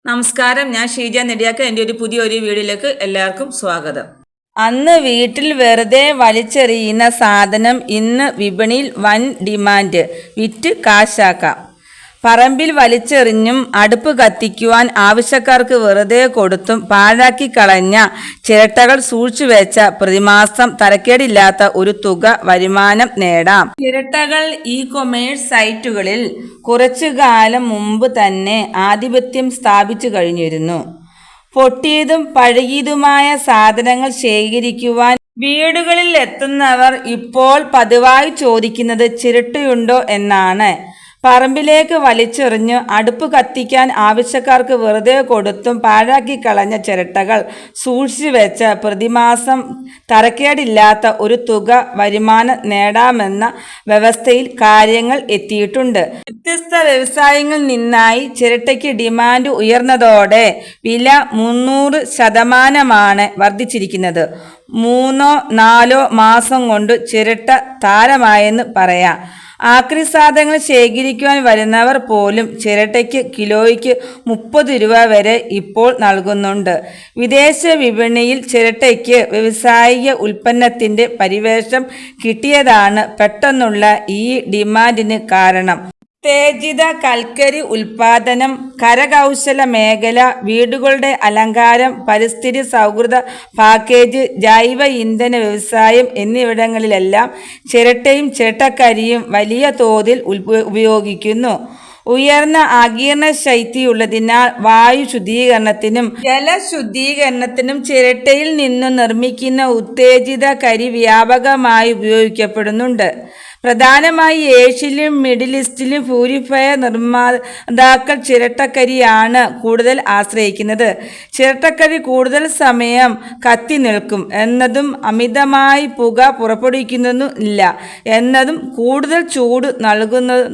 നമസ്കാരം, ഞാൻ ഷീജ നെടിയാക്ക. എൻ്റെ ഒരു പുതിയൊരു വീഡിയോയിലേക്ക് എല്ലാവർക്കും സ്വാഗതം. അന്ന് വീട്ടിൽ വെറുതെ വലിച്ചെറിയുന്ന സാധനം ഇന്ന് വിപണിയിൽ വൻ ഡിമാൻഡ്. വിറ്റ് കാശാക്കാം. പറമ്പിൽ വലിച്ചെറിഞ്ഞും അടുപ്പ് കത്തിക്കുവാൻ ആവശ്യക്കാർക്ക് വെറുതെ കൊടുത്തും പാഴാക്കി കളഞ്ഞ ചിരട്ടകൾ സൂക്ഷിച്ചുവെച്ച പ്രതിമാസം തരക്കേടില്ലാത്ത ഒരു തുക വരുമാനം നേടാം. ചിരട്ടകൾ ഇ-കൊമേഴ്സ് സൈറ്റുകളിൽ കുറച്ചു കാലം മുമ്പ് തന്നെ ആധിപത്യം സ്ഥാപിച്ചു കഴിഞ്ഞിരുന്നു. പൊട്ടിയതും പഴകിയതുമായ സാധനങ്ങൾ ശേഖരിക്കുവാൻ വീടുകളിൽ എത്തുന്നവർ ഇപ്പോൾ പതിവായി ചോദിക്കുന്നത് ചിരട്ടയുണ്ടോ എന്നാണ്. പറമ്പിലേക്ക് വലിച്ചെറിഞ്ഞ് അടുപ്പ് കത്തിക്കാൻ ആവശ്യക്കാർക്ക് വെറുതെ കൊടുത്തും പാഴാക്കി കളഞ്ഞ ചിരട്ടകൾ സൂക്ഷിച്ചു വെച്ച പ്രതിമാസം തരക്കേടില്ലാത്ത ഒരു തുക വരുമാനം നേടാമെന്ന വ്യവസ്ഥയിൽ കാര്യങ്ങൾ എത്തിയിട്ടുണ്ട്. വ്യത്യസ്ത വ്യവസായങ്ങളിൽ നിന്നായി ചിരട്ടയ്ക്ക് ഡിമാൻഡ് ഉയർന്നതോടെ വില 300% വർദ്ധിച്ചിരിക്കുന്നത്. 3-4 മാസം കൊണ്ട് ചിരട്ട താരമായെന്ന് പറയാം. ആക്രി സാധനങ്ങൾ ശേഖരിക്കുവാൻ വരുന്നവർ പോലും ചിരട്ടയ്ക്ക് കിലോയ്ക്ക് 30 രൂപ വരെ ഇപ്പോൾ നൽകുന്നുണ്ട്. വിദേശ വിപണിയിൽ ചിരട്ടയ്ക്ക് വ്യാവസായിക ഉൽപ്പന്നത്തിൻ്റെ പരിവേഷം കിട്ടിയതാണ് പെട്ടെന്നുള്ള ഈ ഡിമാൻഡിന് കാരണം. ഉത്തേജിത കൽക്കരി ഉൽപാദനം, കരകൗശല മേഖല, വീടുകളുടെ അലങ്കാരം, പരിസ്ഥിതി സൗഹൃദ പാക്കേജ്, ജൈവ ഇന്ധന വ്യവസായം എന്നിവിടങ്ങളിലെല്ലാം ചിരട്ടയും ചിരട്ടക്കരിയും വലിയ തോതിൽ ഉപയോഗിക്കുന്നു. ഉയർന്ന ആഗിരണ ശക്തിയുള്ളതിനാൽ വായു ശുദ്ധീകരണത്തിനും ജലശുദ്ധീകരണത്തിനും ചിരട്ടയിൽ നിന്നും നിർമ്മിക്കുന്ന ഉത്തേജിത കരി വ്യാപകമായി ഉപയോഗിക്കപ്പെടുന്നുണ്ട്. പ്രധാനമായി ഏഷ്യയിലും മിഡിൽ ഈസ്റ്റിലും പ്യൂരിഫയർ നിർമ്മാതാക്കൾ ചിരട്ടക്കരിയാണ് കൂടുതൽ ആശ്രയിക്കുന്നത്. ചിരട്ടക്കരി കൂടുതൽ സമയം കത്തി നിൽക്കും എന്നതും അമിതമായി പുക പുറപ്പെടുവിക്കുന്നതും ഇല്ല എന്നതും കൂടുതൽ ചൂട്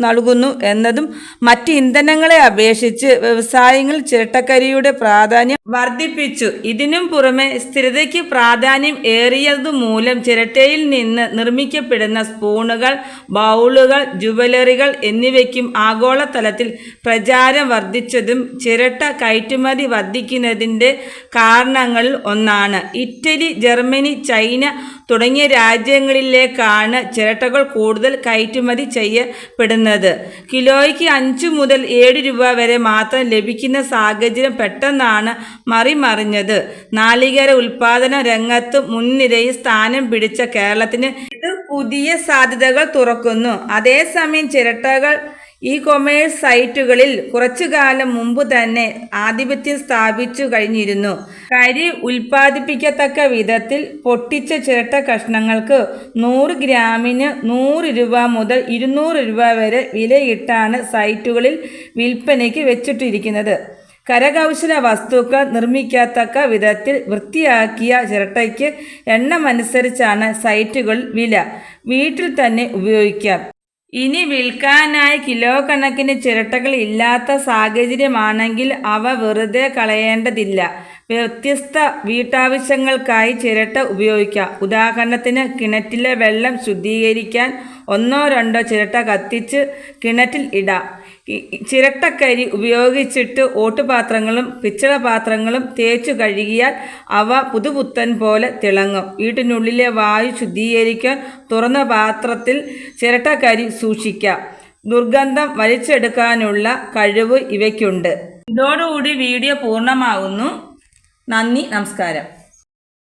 നൽകുന്നു എന്നതും മറ്റ് ഇന്ധനങ്ങളെ അപേക്ഷിച്ച് വ്യവസായങ്ങൾ ചിരട്ടക്കരിയുടെ പ്രാധാന്യം വർദ്ധിപ്പിച്ചു. ഇതിനും പുറമെ സ്ഥിരതയ്ക്ക് പ്രാധാന്യം ഏറിയതുമൂലം ചിരട്ടയിൽ നിന്ന് നിർമ്മിക്കപ്പെടുന്ന സ്പൂണുകൾ, ബൗളുകൾ, ജുവലറികൾ എന്നിവയ്ക്കും ആഗോളതലത്തിൽ പ്രചാരം വർദ്ധിച്ചതും ചിരട്ട കയറ്റുമതി വർദ്ധിക്കുന്നതിൻ്റെ കാരണങ്ങളിൽ ഒന്നാണ്. ഇറ്റലി, ജർമ്മനി, ചൈന തുടങ്ങിയ രാജ്യങ്ങളിലേക്കാണ് ചിരട്ടകൾ കൂടുതൽ കയറ്റുമതി ചെയ്യപ്പെടുന്നത്. കിലോയ്ക്ക് 5 മുതൽ 7 രൂപ വരെ മാത്രം ലഭിക്കുന്ന സാഹചര്യം പെട്ടെന്നാണ് മറിമറിഞ്ഞത്. നാളികേര ഉൽപാദന രംഗത്ത് മുൻനിരയിൽ സ്ഥാനം പിടിച്ച കേരളത്തിന് ഇത് പുതിയ സാധ്യതകൾ തുറക്കുന്നു. അതേസമയം ചിരട്ടകൾ ഇ-കൊമേഴ്സ് സൈറ്റുകളിൽ കുറച്ചുകാലം മുമ്പ് തന്നെ ആധിപത്യം സ്ഥാപിച്ചു കഴിഞ്ഞിരുന്നു. കരി ഉൽപ്പാദിപ്പിക്കത്തക്ക വിധത്തിൽ പൊട്ടിച്ച ചിരട്ട കഷ്ണങ്ങൾക്ക് 100 ഗ്രാമിന് 100 രൂപ മുതൽ 200 രൂപ വരെ വിലയിട്ടാണ് സൈറ്റുകളിൽ വിൽപ്പനയ്ക്ക് വെച്ചിട്ടിരിക്കുന്നത്. കരകൗശല വസ്തുക്കൾ നിർമ്മിക്കത്തക്ക വിധത്തിൽ വൃത്തിയാക്കിയ ചിരട്ടയ്ക്ക് എണ്ണമനുസരിച്ചാണ് സൈറ്റുകളിൽ വില. വീട്ടിൽ തന്നെ ഉപയോഗിക്കാം. ഇനി വിൽക്കാനായി കിലോ കണക്കിന് ചിരട്ടകൾ ഇല്ലാത്ത സാഹചര്യമാണെങ്കിൽ അവ വെറുതെ കളയേണ്ടതില്ല. വ്യത്യസ്ത വീട്ടാവശ്യങ്ങൾക്കായി ചിരട്ട ഉപയോഗിക്കാം. ഉദാഹരണത്തിന് കിണറ്റിലെ വെള്ളം ശുദ്ധീകരിക്കാൻ 1-2 ചിരട്ട കത്തിച്ച് കിണറ്റിൽ ഇടാം. ചിരട്ടക്കരി ഉപയോഗിച്ചിട്ട് ഓട്ടുപാത്രങ്ങളും പിച്ചളപാത്രങ്ങളും തേച്ചു കഴുകിയാൽ അവ പുതുപുത്തൻ പോലെ തിളങ്ങും. വീട്ടിനുള്ളിലെ വായു ശുദ്ധീകരിക്കാൻ തുറന്ന പാത്രത്തിൽ ചിരട്ടക്കരി സൂക്ഷിക്കാം. ദുർഗന്ധം വലിച്ചെടുക്കാനുള്ള കഴിവ് ഇവയ്ക്കുണ്ട്. ഇതോടുകൂടി വീഡിയോ പൂർണ്ണമാകുന്നു. നന്ദി, നമസ്കാരം.